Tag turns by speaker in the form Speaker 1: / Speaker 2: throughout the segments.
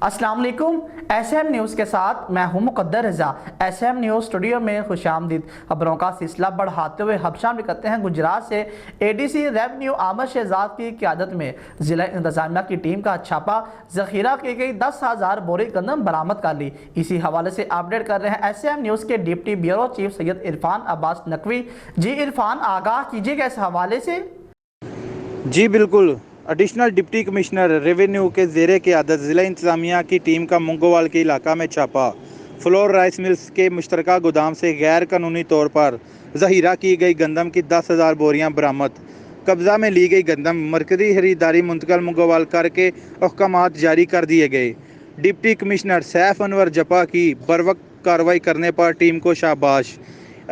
Speaker 1: अस्सलाम वालेकुम। SM news के साथ मैं हूं मुकद्दर रज़ा। SM न्यूज़ स्टूडियो में खुशामदीद। खबरों का सिलसिला बढ़ाते हुए हबशाम करते हैं गुजरात से। ADC रेवेन्यू आमर शहजाद की क़यादत में ज़िला इंतज़ामिया की टीम का छापा, ज़ख़ीरा की गई 10,000 बोरी गंदम बरामद कर ली। इसी हवाले से अपडेट कर रहे हैं SM न्यूज़ के deputy bureau chief Syed Irfan Abbas Naqvi. जी इरफान, आगाह कीजिएगा इस हवाले से।
Speaker 2: जी बिल्कुल। एडिशनल डिप्टी कमिश्नर रेवेन्यू के ज़ेरे क़यादत ज़िला इंतज़ामिया की टीम का मुंगोवाल के इलाका में छापा। फ्लोर राइस मिल्स के मुश्तरका गोदाम से गैर कानूनी तौर पर ज़ख़ीरा की गई गंदम की 10,000 बोरियां बरामद। कब्ज़ा में ली गई गंदम मरकज़ी खरीदारी मुंतकिल मुंगोवाल करके अहकामात जारी कर दिए गए। डिप्टी कमिश्नर सैफ अनवर जपा की बरवक्त कार्रवाई करने पर टीम को शाबाश।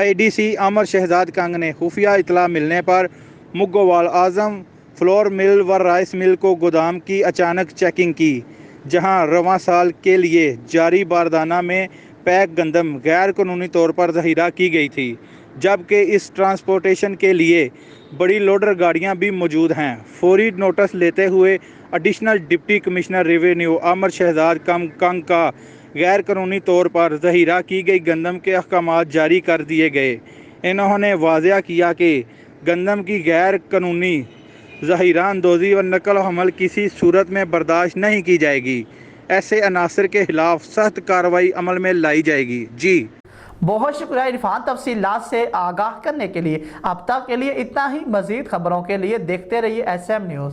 Speaker 2: ADC आमर शहजाद कंग ने खुफिया इतला मिलने पर मुंगोवाल आज़म फ्लोर मिल व राइस मिल को गोदाम की अचानक चेकिंग की, जहां रवां साल के लिए जारी बारदाना में पैक गंदम गैर कानूनी तौर पर ज़ख़ीरा की गई थी, जबकि इस ट्रांसपोर्टेशन के लिए बड़ी लोडर गाड़ियां भी मौजूद हैं। फौरी नोटिस लेते हुए एडिशनल डिप्टी कमिश्नर रेवेन्यू आमर शहजाद कंग का गैर कानूनी तौर पर ज़ख़ीरा की गई गंदम के अहकामात जारी कर दिए गए। इन्होंने वाज़ेह किया कि गंदम की गैर कानूनी ज़ख़ीरा अंदोज़ी व नकल हमल किसी सूरत में बर्दाश्त नहीं की जाएगी। ऐसे अनासर के खिलाफ सख्त कार्रवाई अमल में लाई जाएगी। जी
Speaker 1: बहुत शुक्रिया इरफान, तफसीलात से आगाह करने के लिए। अब तक के लिए इतना ही। मज़ीद खबरों के लिए देखते रहिए SM न्यूज़।